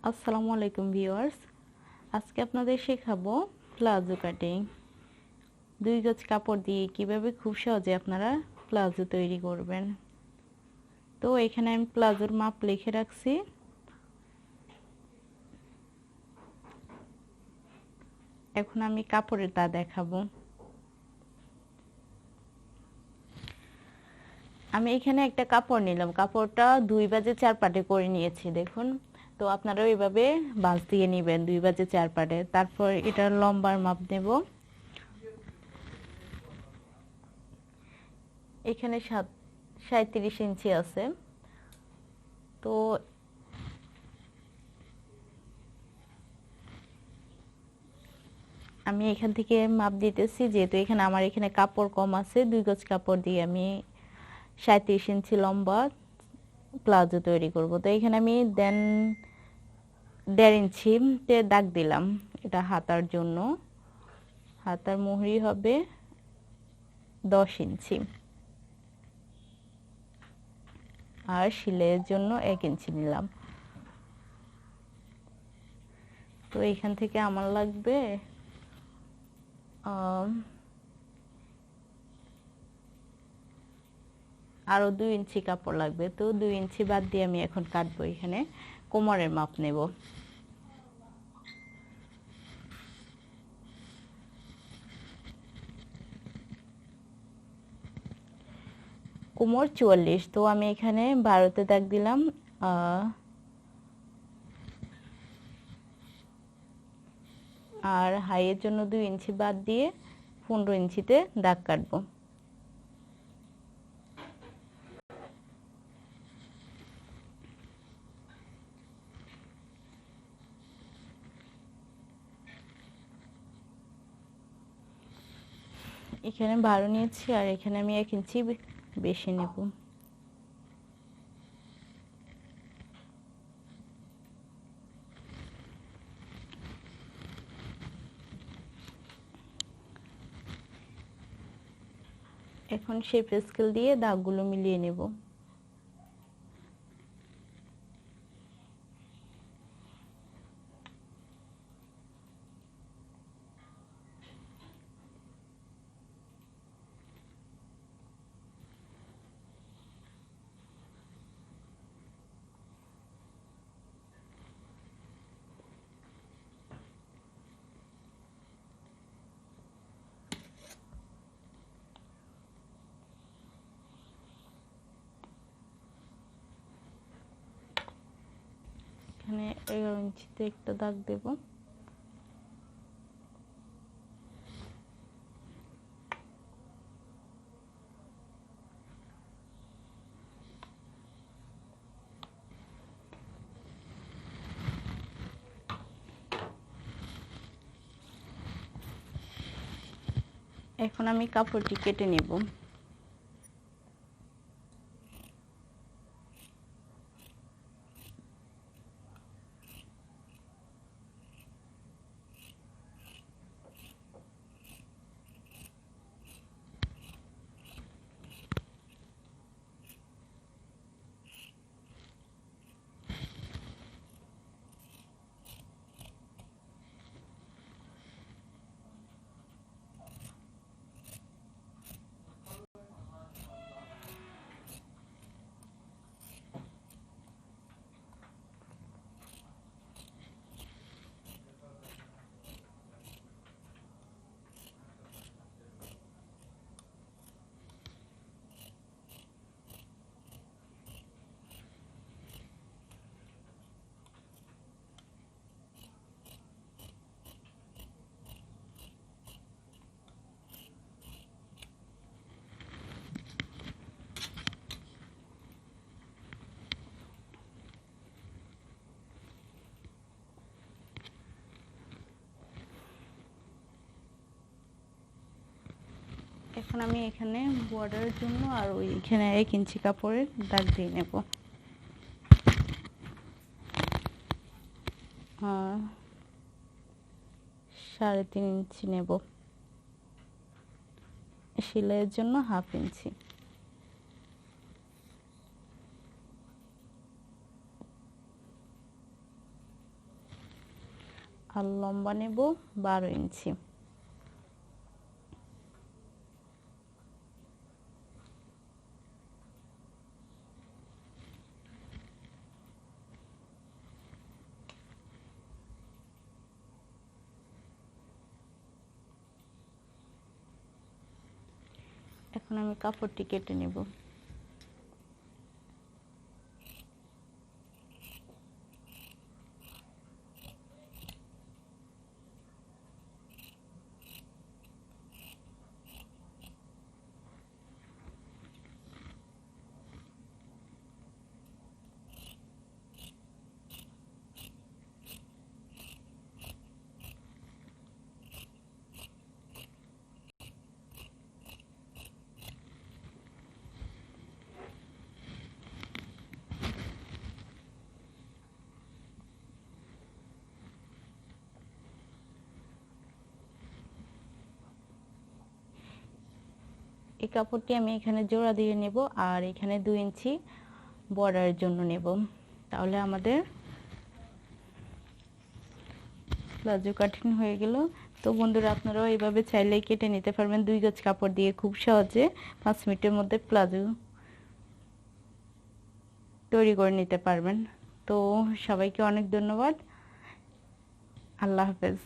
আসসালামু আলাইকুম ভিউয়ার্স, আজকে আপনাদের শেখাবো প্লাজো কাটিং। 2 গজ কাপড় দিয়ে কিভাবে খুব সহজে আপনারা প্লাজো তৈরি করবেন। তো এখানে আমি প্লাজোর মাপ লিখে রাখছি। এখন আমি কাপড়ের তা দেখাবো। আমি এখানে একটা কাপড় নিলাম, কাপড়টা 2 বাজে 4 পাটে করে নিয়েছি দেখুন। তো আপনারাও এইভাবে ভাঁজ দিয়ে নেবেন 2 বাজে 4 পাটে। তারপর এটার লম্বার মাপ নেব। এখানে 37 ইঞ্চি আছে। তো আমি এখান থেকে মাপ দিতেছি, যেহেতু আমার এখানে কাপড় কম আছে। 2 গজ কাপড় দিয়ে আমি 37 ইঞ্চি লম্বা প্লাজো তৈরি করব। তো এখানে আমি দেন 1.5 ইঞ্চিতে দাগ দিলাম। এটা হাতার জন্য, হাতার মুহুরি হবে 10 ইঞ্চি আর সেলাইয়ের জন্য 1 ইঞ্চি নিলাম। তো এখান থেকে আমার লাগবে আরো 2 ইঞ্চি কাপড় লাগবে। তো 2 ইঞ্চি বাদ দিয়ে আমি এখন কাটবো। এখানে কোমরের মাপ নেব। কোমর 44, তো আমি এখানে 12তে দাগ দিলাম। আর হাইয়ের জন্য 2 ইঞ্চি বাদ দিয়ে 15 ইঞ্চিতে দাগ কাটবো। এখানে 12 নিয়েছি আর এখানে আমি 1 ইঞ্চি বেশি নেব। এখন শেপ স্কেল দিয়ে দাগগুলো মিলিয়ে নেব। এখানে 11 ইঞ্চিতে একটা দাগ দেব। এখন আমি কাপড়টি কেটে নেব। এখন আমি এখানে বর্ডারের জন্য আর ওইখানে 1 ইঞ্চি কাপড়ের দাগ দিয়ে নেব। 3.5 ইঞ্চি নেব। সেলাইয়ের জন্য 1/2 ইঞ্চি। আর লম্বা নেব 12 ইঞ্চি। এখন আমি কাপড়টি কেটে নেব। এই কাপড়টি আমি এখানে জোড়া দিয়ে নেব আর এখানে 2 ইঞ্চি বর্ডারের জন্য নেব, তাহলে আমাদের প্লাজো কাটিং হয়ে গেল। তো বন্ধুরা, আপনারাও এইভাবে চাইলেই কেটে নিতে পারবেন 2 গজ কাপড় দিয়ে খুব সহজে 5 মিনিটের মধ্যে প্লাজো তৈরি করে নিতে পারবেন। তো সবাইকে অনেক ধন্যবাদ। আল্লাহ হাফেজ।